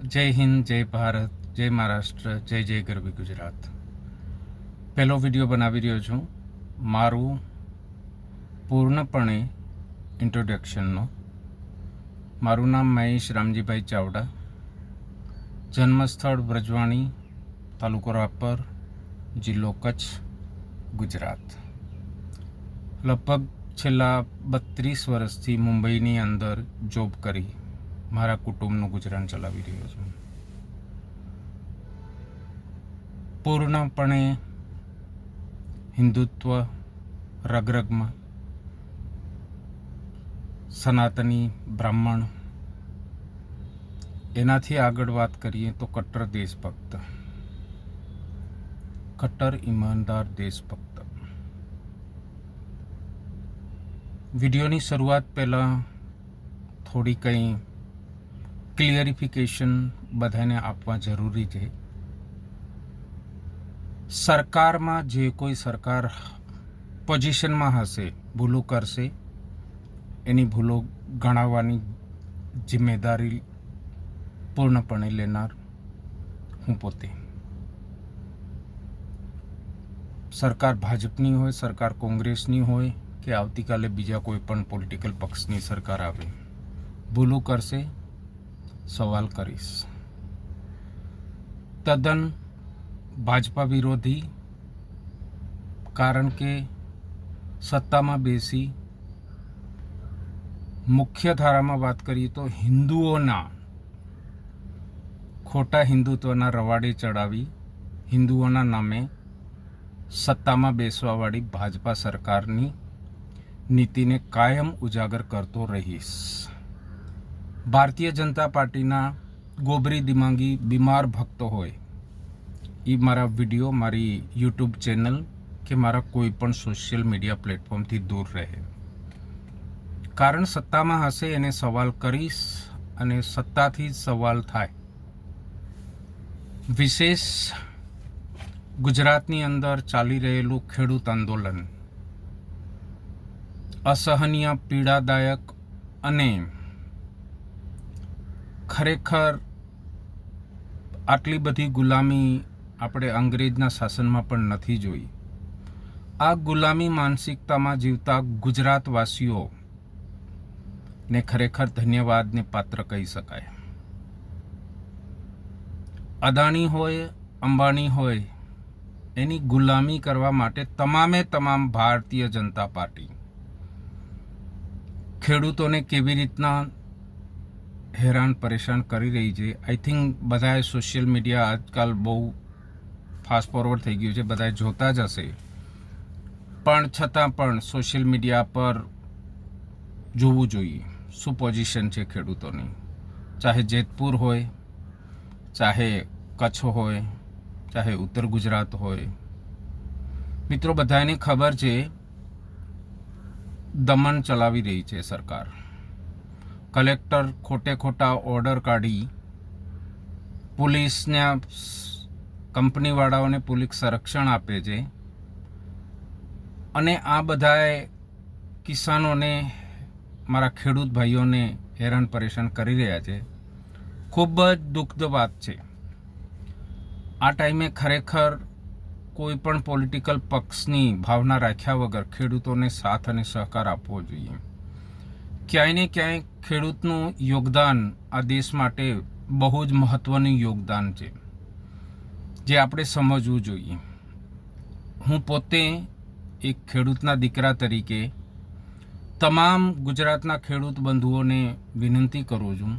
જય હિન્દ, જય ભારત, જય મહારાષ્ટ્ર, જય જય ગરવી ગુજરાત. પહેલો વિડીયો બનાવી રહ્યો છું મારું પૂર્ણપણે ઇન્ટ્રોડક્શનનો. મારું નામ મહેશ રામજીભાઈ ચાવડા, જન્મસ્થળ વ્રજવાણી, તાલુકો રાપર, જિલ્લો કચ્છ, ગુજરાત. લગભગ છેલ્લા 32 વર્ષથી મુંબઈની અંદર જોબ કરી મારા કુટુંબનું ગુજરાન ચલાવી રહ્યો છું. પૂર્ણપણે હિન્દુત્વ રગરગમાં, સનાતની બ્રાહ્મણ. એનાથી આગળ વાત કરીએ તો કટ્ટર દેશભક્ત, કટ્ટર ઈમાનદાર દેશભક્ત. વિડીયોની શરૂઆત પહેલાં થોડી કંઈ ક્લિયરિફિકેશન બધાને આપવા જરૂરી છે. સરકારમાં જે કોઈ સરકાર પોઝિશનમાં હશે, ભૂલો કરશે, એની ભૂલો ગણાવવાની જિમ્મેદારી પૂર્ણપણે લેનાર હું પોતે. સરકાર ભાજપની હોય, સરકાર કોંગ્રેસની હોય કે આવતીકાલે બીજા કોઈ પણ પોલિટિકલ પક્ષની સરકાર આવે, ભૂલો કરશે, સવાલ કરીશ. તદ્દન ભાજપા વિરોધી, કારણ કે સત્તામાં બેસી મુખ્ય ધારામાં વાત કરીએ તો હિન્દુઓના ખોટા હિન્દુત્વના રવાડે ચડાવી હિન્દુઓના નામે સત્તામાં બેસવાવાળી ભાજપા સરકારની નીતિને કાયમ ઉજાગર કરતો રહીશ. ભારતીય જનતા પાર્ટીના ગોબરી દિમાગી બીમાર ભક્તો હોય એ મારા વિડીયો, મારી યુટ્યુબ ચેનલ કે મારા કોઈ પણ સોશિયલ મીડિયા પ્લેટફોર્મથી દૂર રહે. કારણ સત્તામાં હશે એને સવાલ કરીશ અને સત્તાથી જ સવાલ થાય. વિશેષ ગુજરાતની અંદર ચાલી રહેલું ખેડૂત આંદોલન અસહનીય, પીડાદાયક અને ખરેખર આટલી બધી ગુલામી આપણે અંગ્રેજના શાસનમાં પણ નથી જોઈ. આ ગુલામી માનસિકતામાં જીવતા ગુજરાતવાસીઓ ને ખરેખર ધન્યવાદને પાત્ર કહી શકાય. અદાણી હોય, અંબાણી હોય, એની ગુલામી કરવા માટે તમામે તમામ ભારતીય જનતા પાર્ટી ખેડૂતોને કેવી રીતના હેરાન પરેશાન કરી રહી છે. આઈ થિંક બધાએ સોશિયલ મીડિયા આજકાલ બહુ ફાસ્ટ ફોરવર્ડ થઈ ગયું છે, બધાએ જોતા જ હશે. પણ છતાં પણ સોશિયલ મીડિયા પર જોવું જોઈએ શું પોઝિશન છે ખેડૂતોની. ચાહે જેતપુર હોય, ચાહે કચ્છ હોય, ચાહે ઉત્તર ગુજરાત હોય. મિત્રો, બધાને ખબર છે દમન ચલાવી રહી છે સરકાર. કલેક્ટર ખોટે ખોટા ઓર્ડર કાઢી પોલીસને, કંપનીવાળાઓને પોલીસ સંરક્ષણ આપે છે અને આ બધાએ કિસાનોને, મારા ખેડૂત ભાઈઓને હેરાન પરેશાન કરી રહ્યા છે. ખૂબ જ દુઃખદ વાત છે. આ ટાઈમે ખરેખર કોઈ પણ પોલિટિકલ પક્ષની ભાવના રાખ્યા વગર ખેડૂતોને સાથ અને સહકાર આપવો જોઈએ. ક્યાંય ને ક્યાંય ખેડૂતનું યોગદાન આ દેશ માટે બહુ જ મહત્ત્વનું યોગદાન છે, જે આપણે સમજવું જોઈએ. હું પોતે એક ખેડૂતના દીકરા તરીકે તમામ ગુજરાતના ખેડૂત બંધુઓને વિનંતી કરું છું,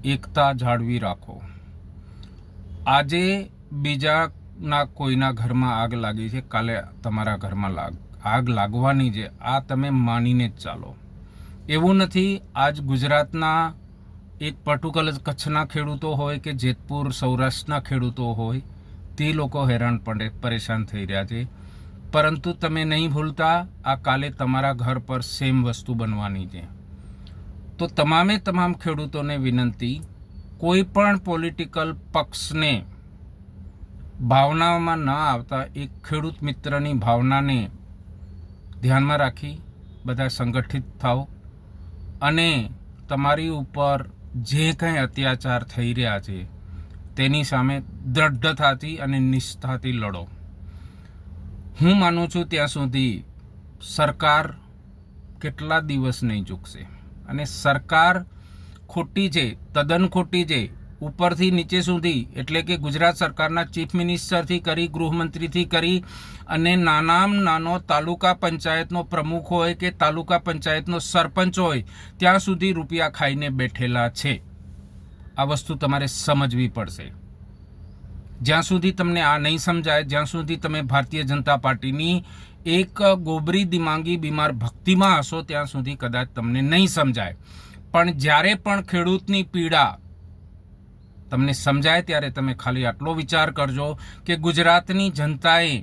એકતા જાળવી રાખો. આજે બીજાના કોઈના ઘરમાં આગ લાગી છે, કાલે તમારા ઘરમાં આગ લાગવાની છે. આ તમે માનીને જ ચાલો. એવું નથી આજ ગુજરાતના એક પર્ટિક્યુલર કચ્છના ખેડૂતો હોય કે જેતપુર સૌરાષ્ટ્રના ખેડૂતો હોય, તે લોકો હેરાન પરેશાન થઈ રહ્યા છે. પરંતુ તમે નહીં ભૂલતા, આ કાલે તમારા ઘર પર સેમ વસ્તુ બનવાની છે. તો તમામે તમામ ખેડૂતોને વિનંતી, કોઈ પણ પોલિટિકલ પક્ષને ભાવનાઓમાં ન આવતા એક ખેડૂત મિત્રની ભાવનાને ધ્યાનમાં રાખી બધા સંગઠિત થાઓ અને તમારી ઉપર જે કંઈ અત્યાચાર થઈ રહ્યા છે તેની સામે દ્રઢતાથી અને નિષ્ઠાથી લડો. હું માનું છું ત્યાં સુધી સરકાર કેટલા દિવસ નહીં ચૂકશે. અને સરકાર ખોટી છે, તદ્દન ખોટી છે, ઉપરથી નીચે સુધી. એટલે કે ગુજરાત સરકારના ચીફ મિનિસ્ટરથી કરી, ગૃહમંત્રીથી કરી અને નાનામાં નાનો તાલુકા પંચાયતનો પ્રમુખ હોય કે તાલુકા પંચાયતનો સરપંચ હોય ત્યાં સુધી રૂપિયા ખાઈને બેઠેલા છે. આ વસ્તુ તમારે સમજવી પડશે. જ્યાં સુધી તમને આ નહીં સમજાય, જ્યાં સુધી તમે ભારતીય જનતા પાર્ટીની એક ગોબરી દિમાગી બીમાર ભક્તિમાં હશો ત્યાં સુધી કદાચ તમને નહીં સમજાય. પણ જ્યારે પણ ખેડૂતની પીડા તમને સમજાય ત્યારે તમે ખાલી આટલો વિચાર કરજો કે ગુજરાતની જનતાએ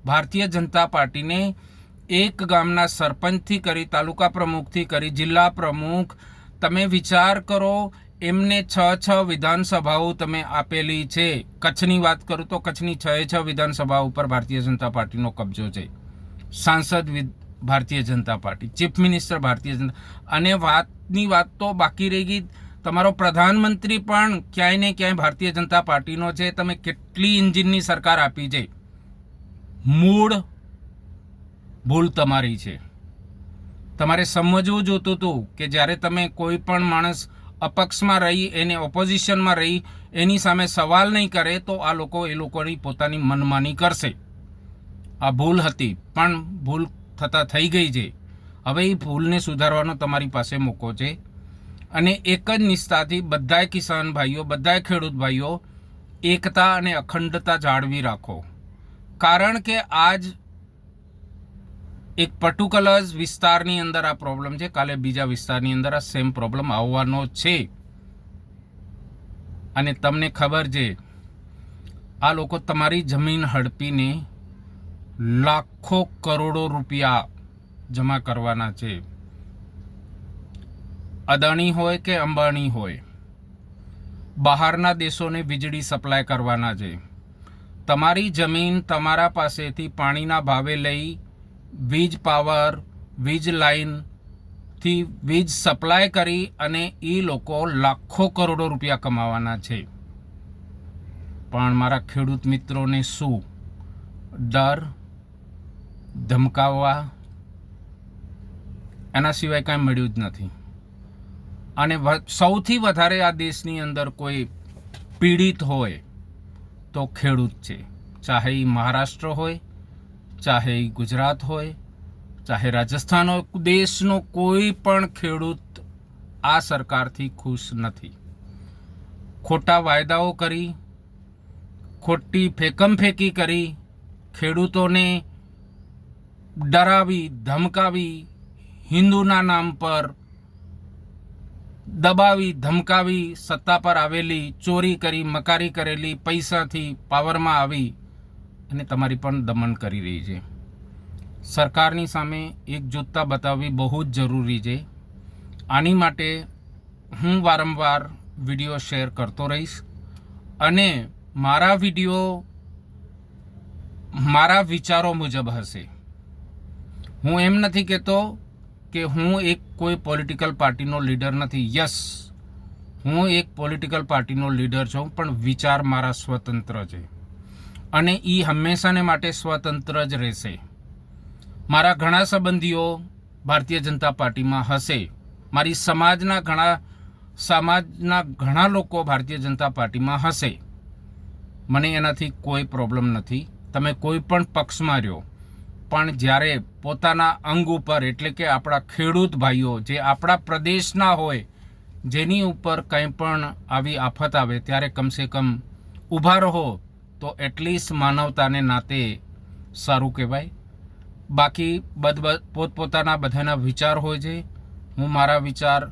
ભારતીય જનતા પાર્ટીને એક ગામના સરપંચથી કરી, તાલુકા પ્રમુખથી કરી, જિલ્લા પ્રમુખ, તમે વિચાર કરો એમને 6 વિધાનસભાઓ તમે આપેલી છે. કચ્છની વાત કરું તો કચ્છની 6 વિધાનસભાઓ ઉપર ભારતીય જનતા પાર્ટીનો કબજો છે. સાંસદ Bharatiya Janata party, chief minister Bharatiya Janata, અને વાતની વાત તો બાકી રહી ગઈ, તમારો પ્રધાનમંત્રી પણ ક્યાંય ને ક્યાંય ભારતીય જનતા પાર્ટીનો છે. તમે કેટલી ઇન્જિનની સરકાર આપી છે. મૂળ ભૂલ તમારી છે. તમારે સમજવું જોતું હતું કે જ્યારે તમે કોઈ પણ માણસ અપક્ષમાં રહી, એને ઓપોઝિશનમાં રહી, એની સામે સવાલ નહીં કરે તો આ લોકો એ લોકોની પોતાની મનમાની કરશે. આ ભૂલ હતી, પણ ભૂલ થતાં થઈ ગઈ છે. હવે એ ભૂલને સુધારવાનો તમારી પાસે મોકો છે. અને એક જ નિષ્ઠાથી બધાય કિસાન ભાઈઓ, બધાય ખેડૂત ભાઈઓ એકતા અને અખંડતા જાળવી રાખો. કારણ કે આજ એક પર્ટિક્યુલર વિસ્તારની અંદર આ પ્રોબ્લેમ છે, કાલે બીજા વિસ્તારની અંદર આ સેમ પ્રોબ્લેમ આવવાનો છે. અને તમને ખબર છે આ લોકો તમારી જમીન હડપીને લાખો કરોડો રૂપિયા જમા કરવાના છે. અદાણી હોય કે અંબાણી હોય, બહારના દેશોને વીજળી સપ્લાય કરવાના છે. તમારી જમીન તમારા પાસેથી પાણીના ભાવે લઈ વીજ પાવર, વીજ લાઈનથી વીજ સપ્લાય કરી અને એ લોકો લાખો કરોડો રૂપિયા કમાવાના છે. પણ મારા ખેડૂત મિત્રોને શું ડર, ધમકાવવા, એના સિવાય કાંઈ મળ્યું જ નથી. અને સૌથી વધારે આ દેશની અંદર કોઈ પીડિત હોય તો ખેડૂત છે. ચાહે એ મહારાષ્ટ્ર હોય, ચાહે એ ગુજરાત હોય, ચાહે રાજસ્થાન હોય, દેશનો કોઈ પણ ખેડૂત આ સરકારથી ખુશ નથી. ખોટા વાયદાઓ કરી, ખોટી ફેંકમફેંકી કરી, ખેડૂતોને ડરાવી, ધમકાવી, હિન્દુના નામ પર દબાવી, ધમકાવી, સત્તા પર આવેલી, ચોરી કરી, મકારી કરેલી, પૈસાથી પાવરમાં આવી અને તમારી પણ દમન કરી રહી છે. સરકારની સામે એકજૂથતા બતાવવી બહુ જ જરૂરી છે. આની માટે હું વારંવાર વિડીયો શેર કરતો રહીશ. અને મારા વિડીયો મારા વિચારો મુજબ હશે. હું એમ નથી કહેતો કે હું એક કોઈ પોલિટિકલ પાર્ટીનો લીડર નથી. યસ, હું એક પોલિટિકલ પાર્ટીનો લીડર છું, પણ વિચાર મારા સ્વતંત્ર છે અને એ હંમેશાને માટે સ્વતંત્ર જ રહેશે. મારા ઘણા સંબંધીઓ ભારતીય જનતા પાર્ટીમાં હશે. મારી સમાજના ઘણા લોકો ભારતીય જનતા પાર્ટીમાં હશે. મને એનાથી કોઈ પ્રોબ્લેમ નથી. તમે કોઈ પણ પક્ષમાં રહ્યો, પણ જ્યારે પોતાના અંગ ઉપર, એટલે કે આપણા ખેડૂત ભાઈઓ જે આપણા પ્રદેશના હોય, જેની ઉપર કંઈ પણ આવી આફત આવે ત્યારે કમસે કમ ઊભા રહો તો એટલીસ્ટ માનવતાને નાતે સારું કહેવાય. બાકી પોતપોતાના બધાના વિચાર હોય છે. હું મારા વિચાર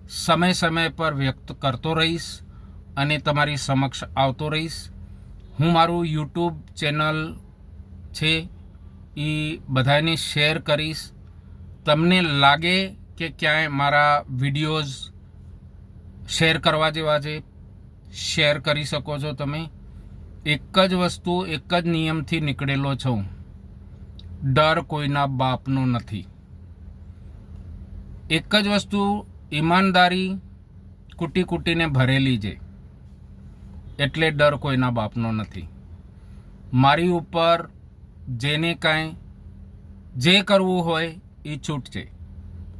સમય પર વ્યક્ત કરતો રહીશ અને તમારી સમક્ષ આવતો રહીશ. હું મારું યુટ્યુબ ચેનલ છે એ બધાને શેર કરીશ. તમને લાગે કે ક્યાંય મારા વિડીયોઝ શેર કરવા જેવા છે, શેર કરી શકો છો તમે. એક જ વસ્તુ, એક જ નિયમથી નીકળેલો છું. ડર કોઈના બાપનો નથી. એક જ વસ્તુ, ઈમાનદારી કૂટી કૂટીને ભરેલી છે, એટલે ડર કોઈના બાપનો નથી. મારી ઉપર જેને કાંઈ જે કરવું હોય એ છૂટ છે.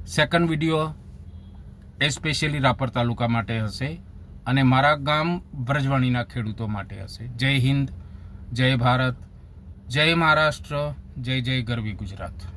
સેકન્ડ વિડીયો એ સ્પેશિયલી રાપર તાલુકા માટે હશે અને મારા ગામ વ્રજવાણીના ખેડૂતો માટે હશે. જય હિન્દ, જય ભારત, જય મહારાષ્ટ્ર, જય જય ગરવી ગુજરાત.